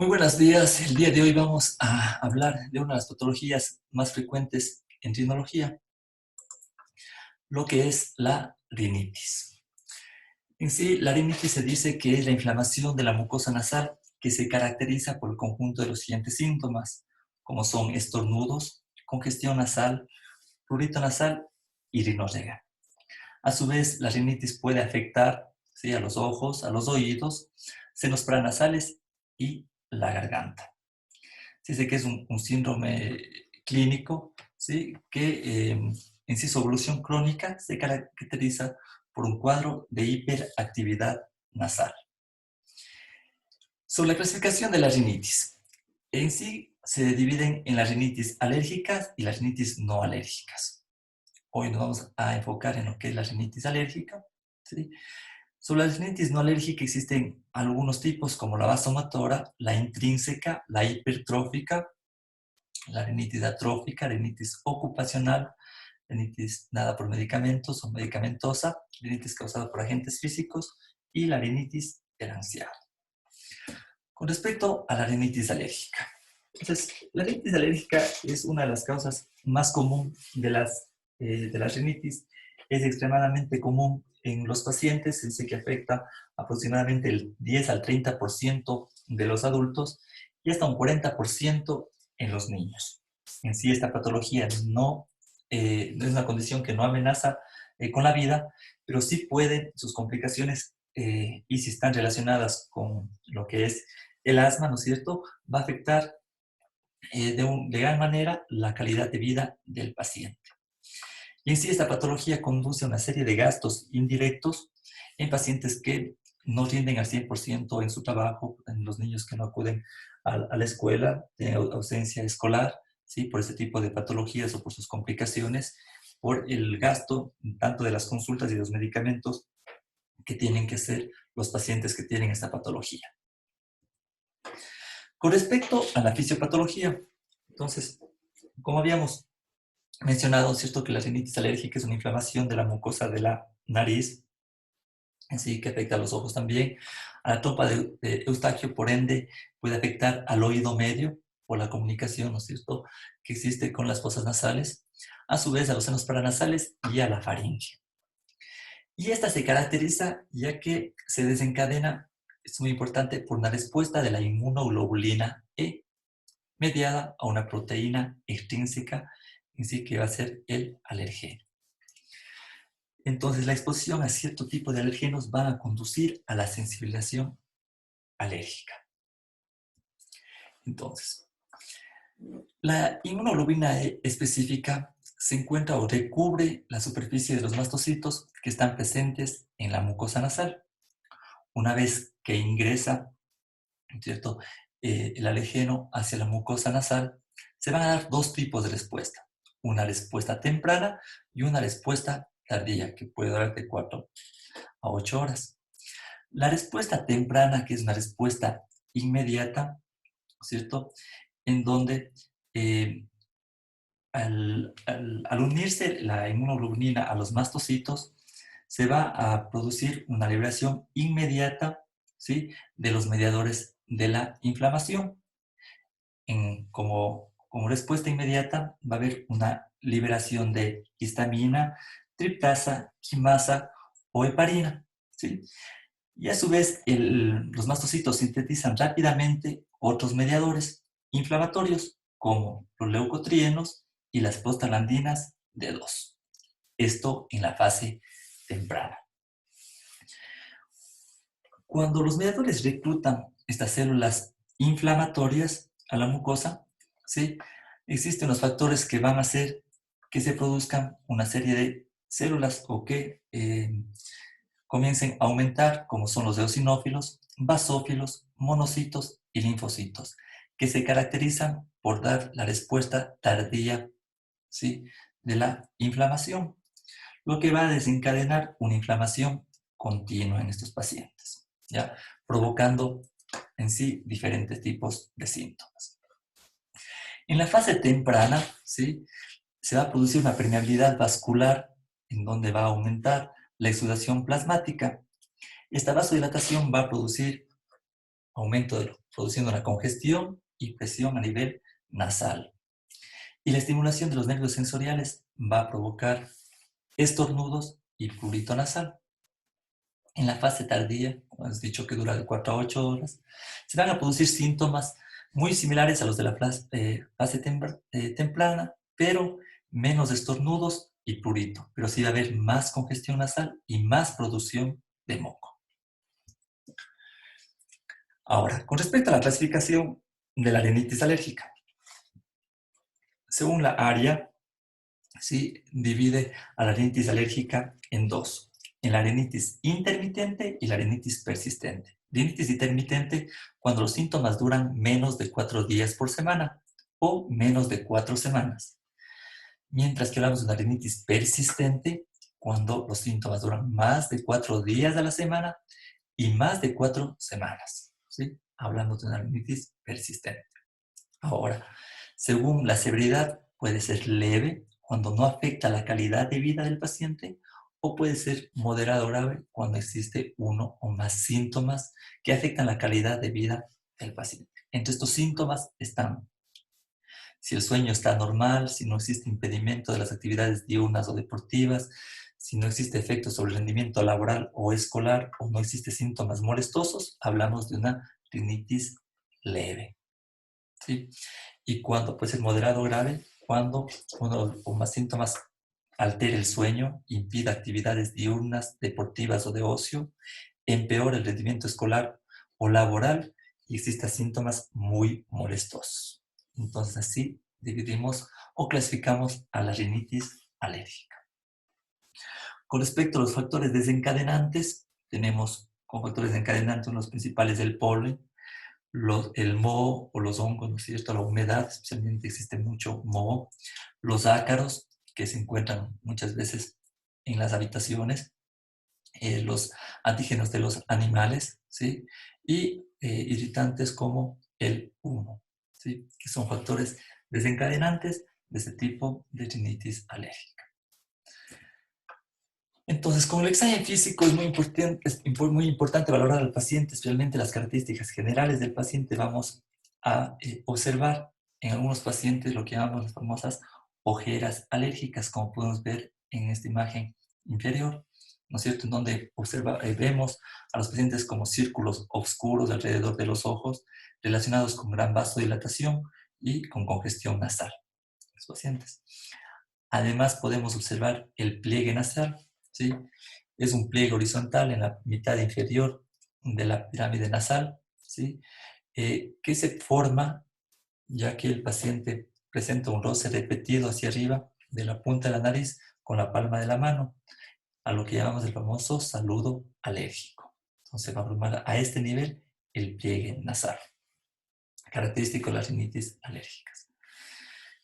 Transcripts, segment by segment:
Muy buenos días. El día de hoy vamos a hablar de una de las patologías más frecuentes en rinología, lo que es la rinitis. En sí, la rinitis se dice que es la inflamación de la mucosa nasal que se caracteriza por el conjunto de los siguientes síntomas, como son estornudos, congestión nasal, prurito nasal y rinorrea. A su vez, la rinitis puede afectar, ¿sí?, a los ojos, a los oídos, senos paranasales y la garganta. Se dice que es un síndrome clínico, ¿sí?, que en sí su evolución crónica se caracteriza por un cuadro de hiperactividad nasal. Sobre la clasificación de la rinitis. En sí se dividen en las rinitis alérgicas y las rinitis no alérgicas. Hoy nos vamos a enfocar en lo que es la rinitis alérgica, ¿sí? Sobre la rinitis no alérgica existen algunos tipos como la vasomotora, la intrínseca, la hipertrófica, la rinitis atrófica, rinitis ocupacional, rinitis dada por medicamentos o medicamentosa, rinitis causada por agentes físicos y la rinitis erancial. Con respecto a la rinitis alérgica. Entonces, la rinitis alérgica es una de las causas más comunes de las rinitis. Es extremadamente común en los pacientes, se dice que afecta aproximadamente el 10 al 30% de los adultos y hasta un 40% en los niños. En sí, esta patología no es una condición que no amenaza con la vida, pero sí pueden sus complicaciones, y si están relacionadas con lo que es el asma, ¿no es cierto?, va a afectar de gran manera la calidad de vida del paciente. Y en sí, esta patología conduce a una serie de gastos indirectos en pacientes que no rinden al 100% en su trabajo, en los niños que no acuden a la escuela, de ausencia escolar, ¿sí?, por ese tipo de patologías o por sus complicaciones, por el gasto tanto de las consultas y de los medicamentos que tienen que hacer los pacientes que tienen esta patología. Con respecto a la fisiopatología, entonces, como habíamos mencionado, ¿cierto?, que la rinitis alérgica es una inflamación de la mucosa de la nariz, así que afecta a los ojos también, a la trompa de Eustaquio, por ende, puede afectar al oído medio por la comunicación, ¿no es cierto?, que existe con las fosas nasales, a su vez a los senos paranasales y a la faringe. Y esta se caracteriza ya que se desencadena, es muy importante, por una respuesta de la inmunoglobulina E, mediada a una proteína extrínseca, en sí que va a ser el alergeno. Entonces, la exposición a cierto tipo de alergenos va a conducir a la sensibilización alérgica. Entonces, la inmunoglobulina E específica se encuentra o recubre la superficie de los mastocitos que están presentes en la mucosa nasal. Una vez que ingresa, ¿cierto?, el alergeno hacia la mucosa nasal, se van a dar dos tipos de respuesta. Una respuesta temprana y una respuesta tardía, que puede durar de 4 a 8 horas. La respuesta temprana, que es una respuesta inmediata, ¿cierto?, en donde al unirse la inmunoglobulina a los mastocitos, se va a producir una liberación inmediata, ¿sí?, de los mediadores de la inflamación. Como respuesta inmediata va a haber una liberación de histamina, triptasa, quimasa o heparina, ¿sí? Y a su vez, los mastocitos sintetizan rápidamente otros mediadores inflamatorios, como los leucotrienos y las prostaglandinas D2. Esto en la fase temprana. Cuando los mediadores reclutan estas células inflamatorias a la mucosa, ¿sí?, existen los factores que van a hacer que se produzcan una serie de células o que comiencen a aumentar, como son los eosinófilos, basófilos, monocitos y linfocitos, que se caracterizan por dar la respuesta tardía, ¿sí?, de la inflamación, lo que va a desencadenar una inflamación continua en estos pacientes, ¿ya?, provocando en sí diferentes tipos de síntomas. En la fase temprana, ¿sí?, se va a producir una permeabilidad vascular en donde va a aumentar la exudación plasmática. Esta vasodilatación va a producir produciendo una congestión y presión a nivel nasal. Y la estimulación de los nervios sensoriales va a provocar estornudos y prurito nasal. En la fase tardía, como has dicho que dura de 4 a 8 horas, se van a producir síntomas muy similares a los de la fase temprana, pero menos estornudos y prurito. Pero sí va a haber más congestión nasal y más producción de moco. Ahora, con respecto a la clasificación de la rinitis alérgica, según la área, ¿sí?, divide a la rinitis alérgica en dos: en la rinitis intermitente y la rinitis persistente. Rinitis intermitente cuando los síntomas duran menos de 4 días por semana o menos de 4 semanas. Mientras que hablamos de una rinitis persistente cuando los síntomas duran más de 4 días a la semana y más de 4 semanas. ¿Sí? Hablamos de una rinitis persistente. Ahora, según la severidad, puede ser leve cuando no afecta la calidad de vida del paciente, o puede ser moderado o grave cuando existe uno o más síntomas que afectan la calidad de vida del paciente. Entre estos síntomas están si el sueño está normal, si no existe impedimento de las actividades diurnas o deportivas, si no existe efecto sobre el rendimiento laboral o escolar, o no existe síntomas molestosos, hablamos de una rinitis leve. ¿Sí? Y cuando puede ser moderado o grave, cuando uno o más síntomas altere el sueño, impida actividades diurnas, deportivas o de ocio, empeora el rendimiento escolar o laboral y exista síntomas muy molestosos. Entonces así dividimos o clasificamos a la rinitis alérgica. Con respecto a los factores desencadenantes, tenemos como factores desencadenantes los principales del polen, el moho o los hongos, ¿no es cierto? La humedad, especialmente existe mucho moho, los ácaros que se encuentran muchas veces en las habitaciones, los antígenos de los animales, ¿sí? Y irritantes como el humo, ¿sí? Que son factores desencadenantes de este tipo de rinitis alérgica. Entonces, con el examen físico es muy importante valorar al paciente, especialmente las características generales del paciente. Vamos a observar en algunos pacientes lo que llamamos las famosas ojeras alérgicas, como podemos ver en esta imagen inferior, ¿no es cierto?, en donde vemos a los pacientes como círculos oscuros alrededor de los ojos, relacionados con gran vasodilatación y con congestión nasal. Los pacientes. Además, podemos observar el pliegue nasal, ¿sí? Es un pliegue horizontal en la mitad inferior de la pirámide nasal, ¿sí? Que se forma ya que el paciente presenta un roce repetido hacia arriba de la punta de la nariz con la palma de la mano, a lo que llamamos el famoso saludo alérgico. Entonces va a formar a este nivel el pliegue nasal, característico de las rinitis alérgicas.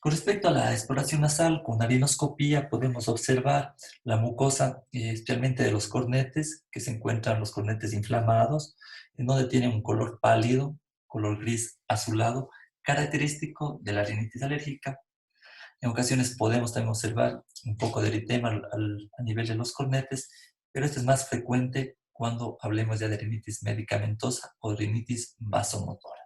Con respecto a la exploración nasal, con narinoscopía podemos observar la mucosa, especialmente de los cornetes, que se encuentran los cornetes inflamados, en donde tienen un color pálido, color gris azulado, característico de la rinitis alérgica. En ocasiones podemos también observar un poco de eritema a nivel de los cornetes, pero esto es más frecuente cuando hablemos ya de rinitis medicamentosa o rinitis vasomotora.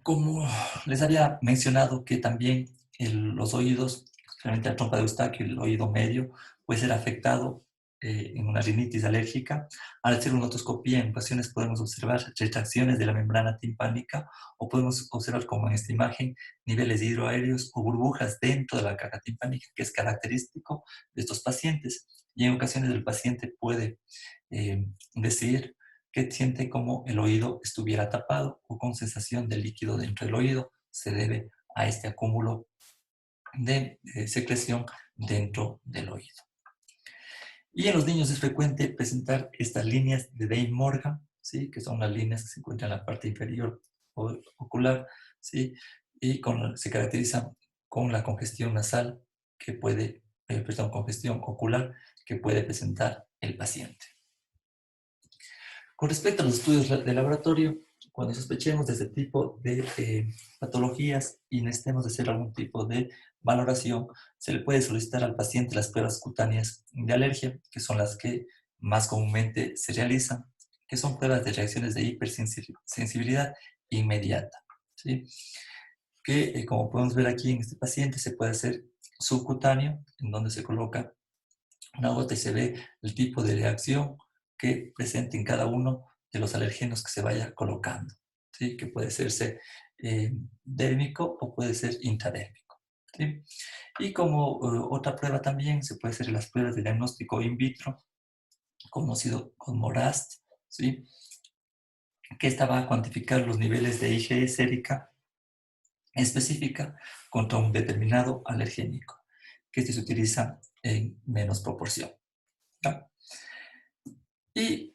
Como les había mencionado que también los oídos, especialmente la trompa de Eustaquio y el oído medio, puede ser afectado en una rinitis alérgica. Al hacer una otoscopía, en ocasiones podemos observar retracciones de la membrana timpánica o podemos observar, como en esta imagen, niveles hidroaéreos o burbujas dentro de la caja timpánica, que es característico de estos pacientes. Y en ocasiones el paciente puede decir que siente como el oído estuviera tapado o con sensación de líquido dentro del oído. Se debe a este acúmulo de secreción dentro del oído. Y en los niños es frecuente presentar estas líneas de Dane-Morgan, ¿sí?, que son las líneas que se encuentran en la parte inferior ocular, ¿sí?, y se caracterizan con la congestión nasal que puede, congestión ocular que puede presentar el paciente. Con respecto a los estudios de laboratorio, cuando sospechemos de este tipo de patologías y necesitemos hacer algún tipo de valoración, se le puede solicitar al paciente las pruebas cutáneas de alergia, que son las que más comúnmente se realizan, que son pruebas de reacciones de hipersensibilidad inmediata, ¿sí? Que como podemos ver aquí en este paciente se puede hacer subcutáneo, en donde se coloca una gota y se ve el tipo de reacción que presenta en cada uno de los alergenos que se vaya colocando, ¿sí? Que puede serse dérmico o puede ser intradérmico, ¿sí? Y como otra prueba también se puede hacer las pruebas de diagnóstico in vitro, conocido como RAST, ¿sí? Que esta va a cuantificar los niveles de IgE sérica específica contra un determinado alergénico, que este se utiliza en menos proporción, ¿no? Y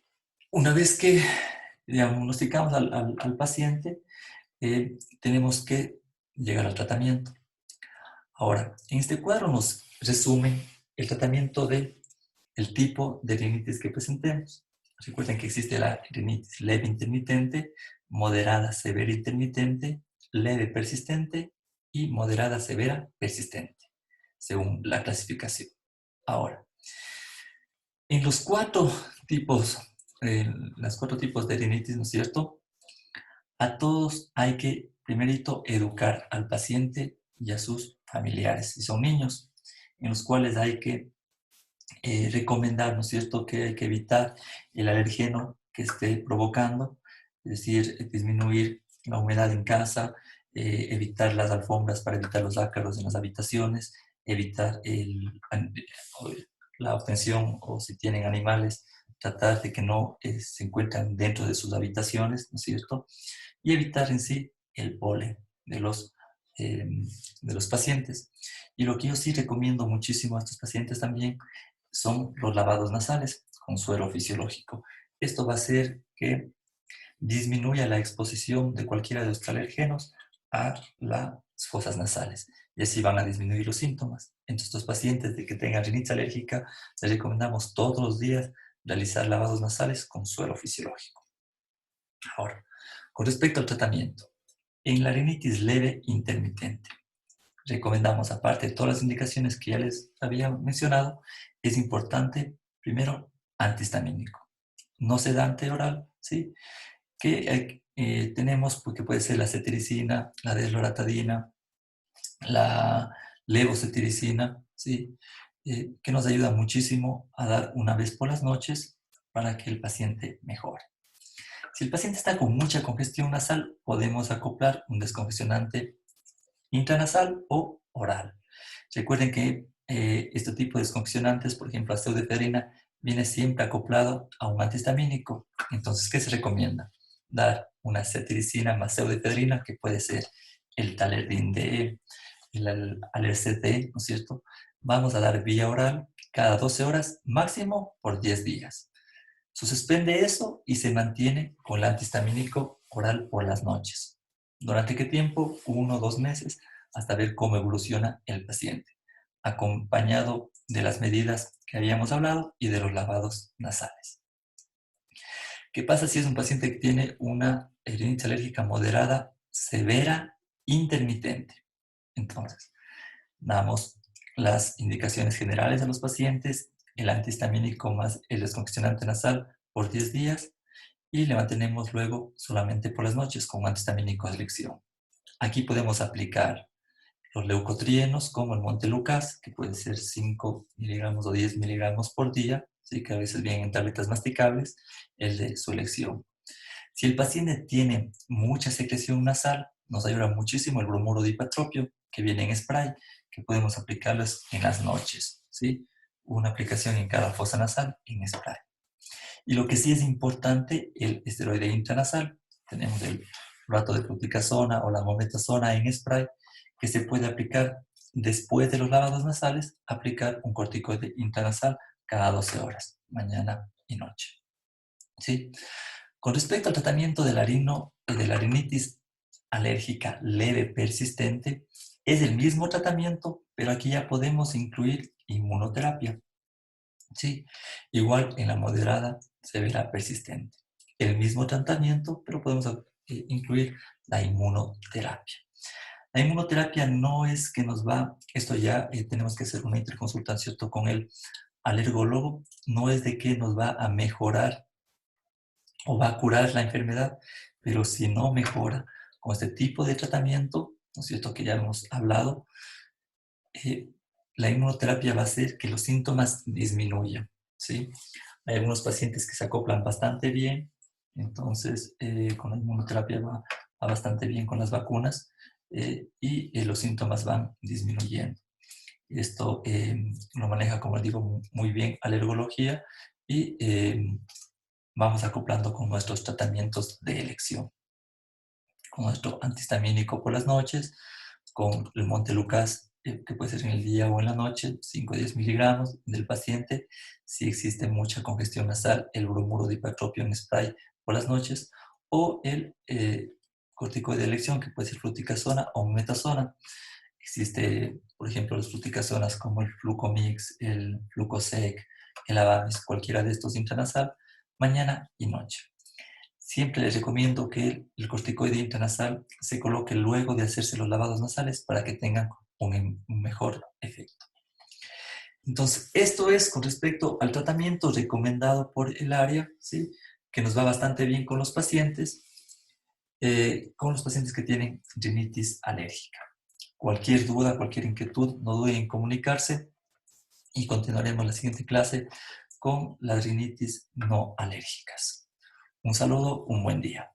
una vez que diagnosticamos al paciente, tenemos que llegar al tratamiento. Ahora, en este cuadro nos resume el tratamiento del tipo de rinitis que presentemos. Recuerden que existe la rinitis leve intermitente, moderada severa intermitente, leve persistente y moderada severa persistente, según la clasificación. Ahora, en los las cuatro tipos de rinitis, ¿no es cierto? A todos hay que, primerito, educar al paciente y a sus familiares, si son niños, en los cuales hay que recomendar, ¿no es cierto?, que hay que evitar el alergeno que esté provocando, es decir, disminuir la humedad en casa, evitar las alfombras para evitar los ácaros en las habitaciones, evitar la obtención, o si tienen animales, tratar de que no se encuentren dentro de sus habitaciones, ¿no es cierto?, y evitar en sí el polen eh, de los pacientes. Y lo que yo sí recomiendo muchísimo a estos pacientes también son los lavados nasales con suero fisiológico. Esto va a hacer que disminuya la exposición de cualquiera de los alergenos a las fosas nasales y así van a disminuir los síntomas. En estos pacientes de que tengan rinitis alérgica, les recomendamos todos los días realizar lavados nasales con suero fisiológico. Ahora, con respecto al tratamiento, en la rinitis leve intermitente, recomendamos, aparte de todas las indicaciones que ya les había mencionado, es importante, primero, antihistamínico, no sedante oral, ¿sí? Que tenemos, porque puede ser la cetiricina, la desloratadina, la levocetiricina, ¿sí? Que nos ayuda muchísimo a dar una vez por las noches para que el paciente mejore. Si el paciente está con mucha congestión nasal, podemos acoplar un descongestionante intranasal o oral. Recuerden que este tipo de descongestionantes, por ejemplo, la pseudoefedrina, viene siempre acoplado a un antihistamínico. Entonces, ¿qué se recomienda? Dar una cetiricina más pseudoefedrina, que puede ser el Talerdin D, el Alercet D, ¿no es cierto? Vamos a dar vía oral cada 12 horas, máximo por 10 días. Se suspende eso y se mantiene con el antihistamínico oral por las noches. ¿Durante qué tiempo? 1 o 2 meses, hasta ver cómo evoluciona el paciente, acompañado de las medidas que habíamos hablado y de los lavados nasales. ¿Qué pasa si es un paciente que tiene una rinitis alérgica moderada, severa, intermitente? Entonces, damos las indicaciones generales a los pacientes, el antihistamínico más el descongestionante nasal por 10 días y le mantenemos luego solamente por las noches con antihistamínico de elección. Aquí podemos aplicar los leucotrienos como el Montelukast, que puede ser 5 miligramos o 10 miligramos por día, ¿sí? Que a veces vienen en tabletas masticables, el de su elección. Si el paciente tiene mucha secreción nasal, nos ayuda muchísimo el bromuro de hipatropio, que viene en spray, que podemos aplicarlos en las noches, ¿sí? Una aplicación en cada fosa nasal en spray. Y lo que sí es importante, el esteroide intranasal. Tenemos el fluato de fluticasona o la mometasona en spray, que se puede aplicar después de los lavados nasales, aplicar un corticoide intranasal cada 12 horas, mañana y noche, ¿sí? Con respecto al tratamiento de la rinitis alérgica leve persistente, es el mismo tratamiento, pero aquí ya podemos incluir inmunoterapia, ¿sí? Igual en la moderada severa persistente. El mismo tratamiento, pero podemos incluir la inmunoterapia. La inmunoterapia no es que nos va, esto ya tenemos que hacer una interconsulta, ¿cierto?, con el alergólogo no es de que nos va a mejorar o va a curar la enfermedad, pero si no mejora con este tipo de tratamiento, ¿no es cierto?, que ya hemos hablado, la inmunoterapia va a hacer que los síntomas disminuyan, ¿sí? Hay algunos pacientes que se acoplan bastante bien, entonces con la inmunoterapia va bastante bien con las vacunas y los síntomas van disminuyendo. Esto lo maneja, como digo, muy bien alergología y vamos acoplando con nuestros tratamientos de elección, con nuestro antihistamínico por las noches, con el Montelukast, que puede ser en el día o en la noche, 5 o 10 miligramos del paciente. Si existe mucha congestión nasal, el bromuro de hipatropio en spray por las noches, o el corticoide de elección, que puede ser fluticasona o metasona. Existe, por ejemplo, los fluticasonas como el Flucomix, el Flucosec, el Avamis, cualquiera de estos intranasal, mañana y noche. Siempre les recomiendo que el corticoide intranasal se coloque luego de hacerse los lavados nasales para que tengan un mejor efecto. Entonces, esto es con respecto al tratamiento recomendado por el área, ¿sí?, que nos va bastante bien con los pacientes que tienen rinitis alérgica. Cualquier duda, cualquier inquietud, no duden en comunicarse y continuaremos la siguiente clase con las rinitis no alérgicas. Un saludo, un buen día.